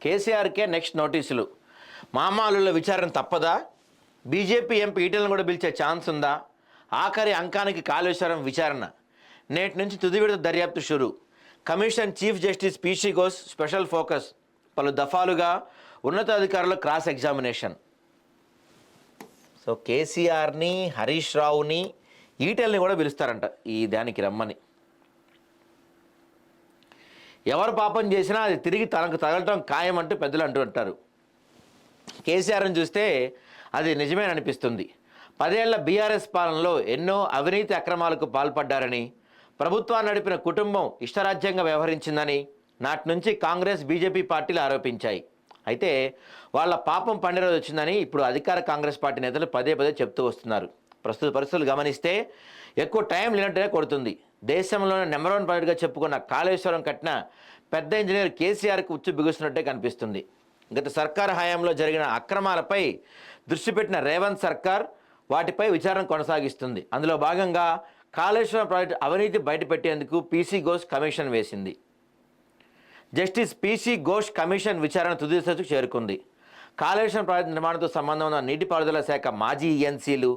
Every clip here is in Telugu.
కేసీఆర్కే నెక్స్ట్ నోటీసులు. మామాలుల విచారణ తప్పదా? బీజేపీ ఎంపీ ఈటెలను కూడా పిలిచే ఛాన్స్ ఉందా? ఆఖరి అంకానికి కాళేశ్వరం విచారణ. నేటి నుంచి తుది విడత దర్యాప్తు షురు. Commission chief justice PC Ghosh special focus. పలు దఫాలుగా ఉన్నతాధికారుల క్రాస్ ఎగ్జామినేషన్. సో కేసీఆర్ని, హరీష్ రావుని, ఈటెల్ని కూడా పిలుస్తారంట ఈ దానికి రమ్మని. ఎవరు పాపం చేసినా అది తిరిగి తనకు తగలటం ఖాయం అంటూ పెద్దలు అంటూ ఉంటారు. కేసీఆర్ని చూస్తే అది నిజమేననిపిస్తుంది. 10 ఏళ్ల బీఆర్ఎస్ పాలనలో ఎన్నో అవినీతి అక్రమాలకు పాల్పడ్డారని, ప్రభుత్వాన్ని నడిపిన కుటుంబం ఇష్టరాజ్యంగా వ్యవహరించిందని నాటి నుంచి కాంగ్రెస్, బీజేపీ పార్టీలు ఆరోపించాయి. అయితే వాళ్ళ పాపం పండే రోజు వచ్చిందని ఇప్పుడు అధికార కాంగ్రెస్ పార్టీ నేతలు పదే చెప్తూ వస్తున్నారు. ప్రస్తుత పరిస్థితులు గమనిస్తే ఎక్కువ టైం లేనట్టుగా కొడుతుంది. దేశంలోనే నెంబర్ 1 ప్రాజెక్టుగా చెప్పుకున్న కాళేశ్వరం కట్టిన పెద్ద ఇంజనీర్ కేసీఆర్కు ఉచ్చు బిగుస్తున్నట్టే కనిపిస్తుంది. గత సర్కార్ హయాంలో జరిగిన అక్రమాలపై దృష్టి పెట్టిన రేవంత్ సర్కార్ వాటిపై విచారణ కొనసాగిస్తుంది. అందులో భాగంగా కాళేశ్వరం ప్రాజెక్టు అవినీతి బయటపెట్టేందుకు పీసీ ఘోష్ కమిషన్ వేసింది. జస్టిస్ పీసీ ఘోష్ కమిషన్ విచారణ తుది దశకు చేరుకుంది. కాళేశ్వరం ప్రాజెక్టు నిర్మాణంతో సంబంధం ఉన్న నీటిపారుదల శాఖ మాజీ ఈఎన్సీలు,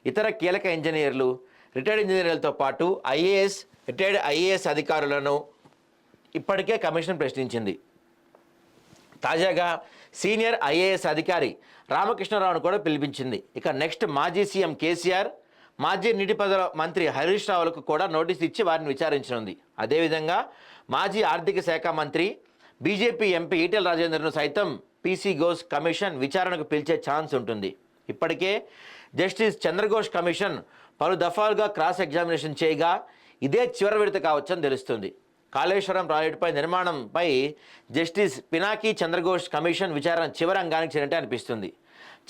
ఇతర కీలక ఇంజనీర్లు, రిటైర్డ్ ఇంజనీర్లతో పాటు రిటైర్డ్ ఐఏఎస్ అధికారులను ఇప్పటికే కమిషన్ ప్రశ్నించింది. తాజాగా సీనియర్ ఐఏఎస్ అధికారి రామకృష్ణరావును కూడా పిలిపించింది. ఇక నెక్స్ట్ మాజీ సీఎం కేసీఆర్, మాజీ నీటిపారుదల మంత్రి హరీష్ రావులకు కూడా నోటీసు ఇచ్చి వారిని విచారించనుంది. అదేవిధంగా మాజీ ఆర్థిక శాఖ మంత్రి, బీజేపీ ఎంపీ ఈటెల రాజేందర్ను సైతం పీసీ ఘోష్ కమిషన్ విచారణకు పిలిచే ఛాన్స్ ఉంటుంది. ఇప్పటికే జస్టిస్ చంద్రఘోష్ కమిషన్ పలు దఫాలుగా క్రాస్ ఎగ్జామినేషన్ చేయగా ఇదే చివరి విడత కావచ్చని తెలుస్తుంది. కాళేశ్వరం ప్రాజెక్టుపై నిర్మాణంపై జస్టిస్ పినాకీ చంద్రఘోష్ కమిషన్ విచారణ చివరి అంగానికి చేరినట్టే అనిపిస్తుంది.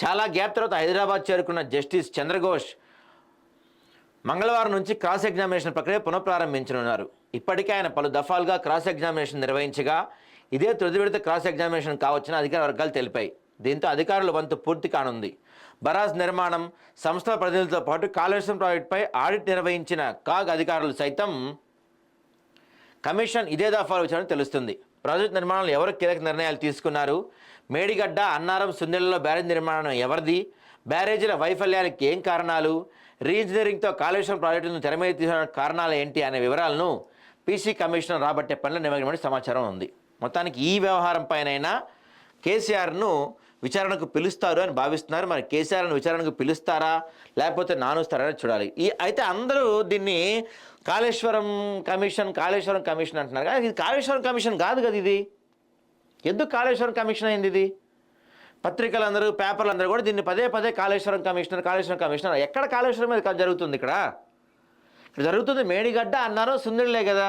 చాలా గ్యాప్ తర్వాత హైదరాబాద్ చేరుకున్న జస్టిస్ చంద్రఘోష్ మంగళవారం నుంచి క్రాస్ ఎగ్జామినేషన్ ప్రక్రియ పునఃప్రారంభించనున్నారు. ఇప్పటికే ఆయన పలు దఫాలుగా క్రాస్ ఎగ్జామినేషన్ నిర్వహించగా ఇదే తుది విడత క్రాస్ ఎగ్జామినేషన్ కావచ్చని అధికార వర్గాలు తెలిపాయి. దీంతో అధికారుల వంతు పూర్తి కానుంది. బరాజ్ నిర్మాణం సంస్థల ప్రతినిధులతో పాటు కాళేశ్వరం ప్రాజెక్టుపై ఆడిట్ నిర్వహించిన కాగ్ అధికారులు సైతం కమిషన్ ఇదే దఫాలు విచారణ తెలుస్తుంది. ప్రాజెక్టు నిర్మాణంలో ఎవరు కీలక నిర్ణయాలు తీసుకున్నారు, మేడిగడ్డ, అన్నారం, సుందెలలో బ్యారేజ్ నిర్మాణం ఎవరిది, బ్యారేజీల వైఫల్యానికి ఏం కారణాలు, రీఇంజనీరింగ్తో కాళేశ్వరం ప్రాజెక్టును తెర మీద తీసిన కారణాలు ఏంటి అనే వివరాలను పీసీ కమిషనర్ రాబట్టే పనిలో నిమగ్నమని సమాచారం ఉంది. మొత్తానికి ఈ వ్యవహారం పైనైనా కేసీఆర్ను విచారణకు పిలుస్తారు అని భావిస్తున్నారు. మరి కేసీఆర్ను విచారణకు పిలుస్తారా లేకపోతే నానుస్తారని చూడాలి. అయితే అందరూ దీన్ని కాళేశ్వరం కమిషన్ అంటున్నారు కదా, ఇది కాళేశ్వరం కమిషన్ కాదు కదా. ఇది ఎందుకు కాళేశ్వరం కమిషన్ అయింది? ఇది పత్రికలందరూ, పేపర్లందరూ కూడా దీన్ని పదే కాళేశ్వరం కమిషనర్. ఎక్కడ కాళేశ్వరం మీద జరుగుతుంది? ఇక్కడ జరుగుతుంది మేడిగడ్డ, అన్నారో, సుందరిలే కదా.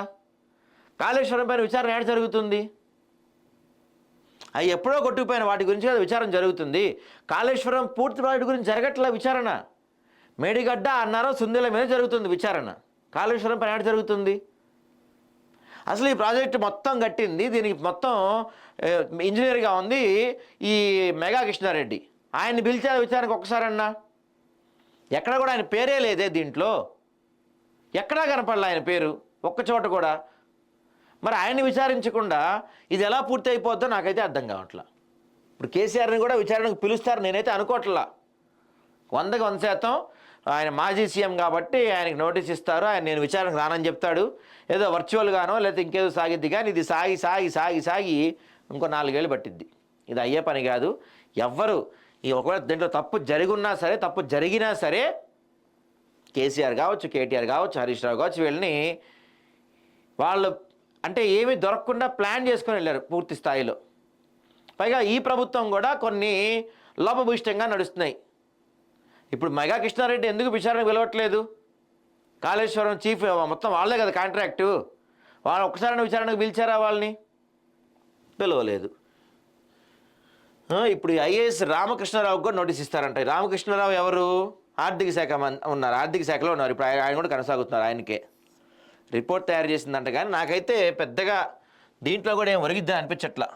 కాళేశ్వరం పైన విచారణ ఏడ జరుగుతుంది? అవి ఎప్పుడో కొట్టుకుపోయిన వాటి గురించి కదా విచారణ జరుగుతుంది. కాళేశ్వరం పూర్తి ప్రాజెక్టు గురించి జరగట్ల విచారణ. మేడిగడ్డ, అన్నారో, సుందెల మీద జరుగుతుంది విచారణ. కాళేశ్వరం పైన ఏడ జరుగుతుంది? అసలు ఈ ప్రాజెక్టు మొత్తం కట్టింది, దీనికి మొత్తం ఇంజనీర్గా ఉంది ఈ మెగా కృష్ణారెడ్డి. ఆయన్ని పిలిచారు విచారణకు ఒక్కసారన్నా? ఎక్కడ కూడా ఆయన పేరే లేదే దీంట్లో, ఎక్కడా కనపడలే ఆయన పేరు ఒక్క చోట కూడా. మరి ఆయన్ని విచారించకుండా ఇది ఎలా పూర్తి అయిపోద్దో నాకైతే అర్థం కావట్లా. ఇప్పుడు కేసీఆర్ని కూడా విచారణకు పిలుస్తారు నేనైతే అనుకోవట్లా. 100% ఆయన మాజీ సీఎం కాబట్టి ఆయనకు నోటీస్ ఇస్తారు, ఆయన నేను విచారణకు రానని చెప్తాడు. ఏదో వర్చువల్గానో లేకపోతే ఇంకేదో సాగిద్ది. కానీ ఇది సాగి ఇంకో 4 ఏళ్ళు పట్టిద్ది. ఇది అయ్యే పని కాదు. ఎవ్వరు ఒకవేళ దీంట్లో తప్పు జరిగినా సరే కేసీఆర్ కావచ్చు, కేటీఆర్ కావచ్చు, హరీష్ రావు కావచ్చు, వీళ్ళని వాళ్ళు అంటే ఏమీ దొరకకుండా ప్లాన్ చేసుకొని వెళ్ళారు పూర్తి స్థాయిలో. పైగా ఈ ప్రభుత్వం కూడా కొన్ని లోపభూయిష్టంగా నడుస్తున్నాయి. ఇప్పుడు మెగా కృష్ణారెడ్డి ఎందుకు విచారణకు పిలవట్లేదు? కాళేశ్వరం చీఫ్ మొత్తం వాళ్ళే కదా కాంట్రాక్టు. వాళ్ళు ఒక్కసారి విచారణకు పిలిచారా? వాళ్ళని పిలవలేదు. ఇప్పుడు ఐఏఎస్ రామకృష్ణరావుకు కూడా నోటీస్ ఇస్తారంట. రామకృష్ణరావు ఎవరు? ఆర్థిక శాఖ ఉన్నారు, ఆర్థిక శాఖలో ఉన్నారు. ఇప్పుడు ఆయన కూడా కొనసాగుతున్నారు. ఆయనకే రిపోర్ట్ తయారు చేసిందంట. కానీ నాకైతే పెద్దగా దీంట్లో కూడా ఏం ఒరిగిద్దని అనిపించట్లా.